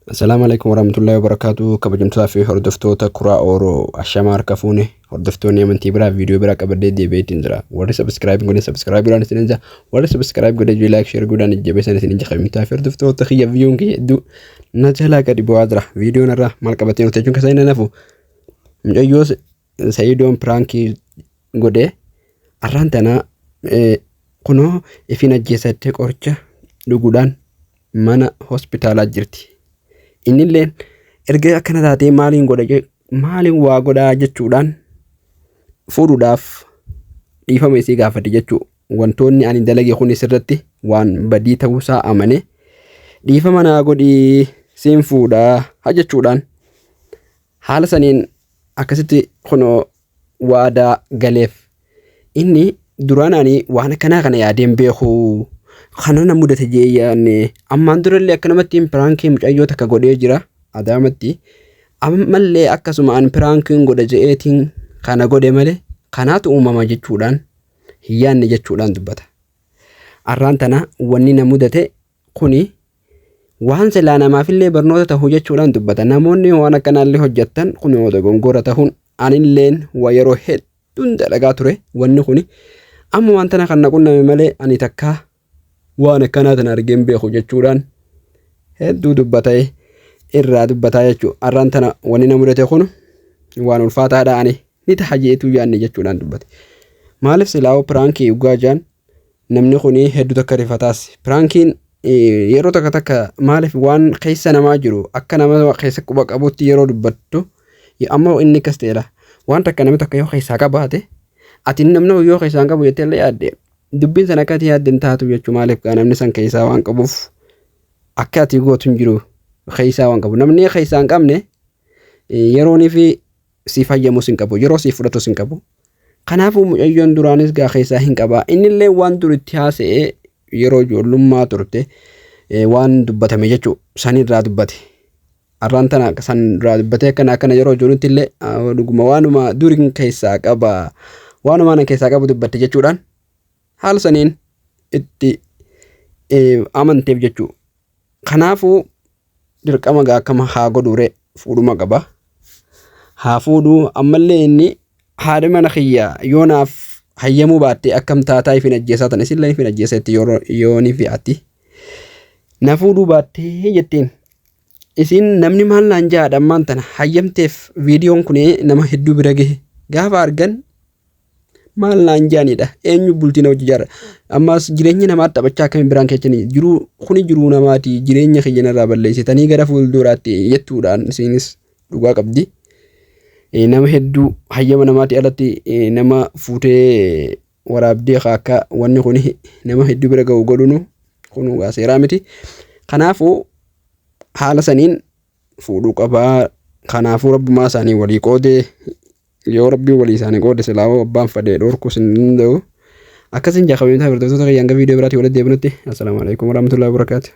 Assalamu alaikum warahmatullahi wabarakatuh. Kabajamtoota fi hordoftoota kuraa Oro ashama harka fuune hordoftoonni amantii biraa viidiyoo biraa qabadee deebi'eetiin jira. Warri subscribe godhan subscribe godhaan isin inja. Warri subscribe godhan like share godhaan jabeessan isin inja. Qabiintaa fi hordoftoota xiyya viidiyoon kee hedduu na jalaa gadi bu'aa jira. Viidiyoon irraa maal qabatee nuti jechuun kasanii nafu mucayyoo Sayidoon pirankii godhee arraan tana kunoo ifin ajjeesattee qoricha dhuguudhaan mana hospitaalaa jirti. Innilleen erga akkana taatee maaliin waa godhaa jechuudhaan fuudhuudhaaf dhiifama isii gaafate jechuu. Wantoonni ani dalage kun isirratti waan badii ta'uusaa amane dhiifama naa godhii siin fuudhaa jechuudhaan haala saniin akkasitti kunoo waadaa galeef. Inni duraan ani waan akkanaa kana yaadeen beeku kana na mudate jeeyyaanne ammaan durallee akkanumatti pirankii mucayyoo takka godhee jira Adaamatti. Ammallee akkasuma an pirankiin godha je'eetiin kana godhe malee kanaatu uumama jechuudhaan hiyyaanne jechuudhaan dubbata. Arraan tana wanni na mudate kuni waan silaa namaafillee barnoota ta'uu jechuudhaan dubbata. Namoonni waan akkanaallee hojjettan kun yoo dogongora ta'uun anilleen waa yeroo hedduun dalagaa ture wanni kuni amma waan tana kan na qunname malee ani takkaa waan akkanaa tana argeen beeku jechuudhaan hedduu dubbatee irraa dubbataa jechuudha. Arraan tana wanni na mudate kun waan ulfaataadha ani ni ta'a jeetu yaanne jechuudhaan dubbate. Maaliif silaa pirankii ugaajaan namni kuni hedduu takka rifataas pirankiin yeroo takka maaliif waan keessa namaa jiru akka nama keessa quba qabutti yeroo dubbattu amma inni kas ta'edha. Waan takka namni takka yoo keessaa qabaate ati namni yoo keessaa qabu jettee illee yaadde dubbiin sana akkati yaadden taatu jechuu. Maaliif namni san keessaa waan qabuuf akka ati gootu hin jiru keessaa waan qabu. Namni keessaa hin qabne yeroonii fi si fayyamus hin qabu, yeroo si fudhatus hin qabu. Kanaafuu mucayyoon duraanis gaa keessaa hin qaba. Innillee waan duritti haasa'ee yeroo ijoollummaa turte waan dubbatame jechuu sanirraa dubbate. Arraan tana san irraa dubbatee akkana yeroo ijoollutti illee dhuguma waanuma duriin keessaa qaba waanuma nan keessaa qabu dubbatte jechuudhaan haala saniin itti amanteef jechuu. Kanaafuu dirqama gaa akkama haa godhuure fuudhuma qaba. Haa fuudhuu ammallee inni haadha mana kiyyaa yoonaaf hayyamuu baatte akkam taataa ifin ajjeesaa tan isillee ifin ajjeesetti yoonii fi ati na fuudhuu baattee jetteen. Isin namni maal naan jaadha ammaan tana hayyamteef viidiyoon kun nama hedduu bira gahe gaafa argan maal naan jaanidha. Eenyu bultina hojii jaarra ammas jireenya namaa taphachaa akkamiin biraan keechanii jiru kuni jiruu namaati jireenya kiyyan irraa balleessitanii gara fuulduraatti jettuudhaan isinis dhugaa qabdi. Nama hedduu hayyama namaati alatti nama fuutee waraabdee akka wanni kun nama hedduu bira ga'u godhunu kun gaa seeraa miti. Kanaafuu haala saniin fuudhuu qabaa. Kanaafuu rabbumaa isaanii walii qoodee yoo rabbiin walii isaanii qoode silaa abbaan fadhee dhorkus hin danda'u. Akkasiin jaaqabeetaa hordoftoota kiyyaa hanga viidiyoo biraatti walitti deebinutti. Assalaamu alaikum warahmatullahi wabarakatuh.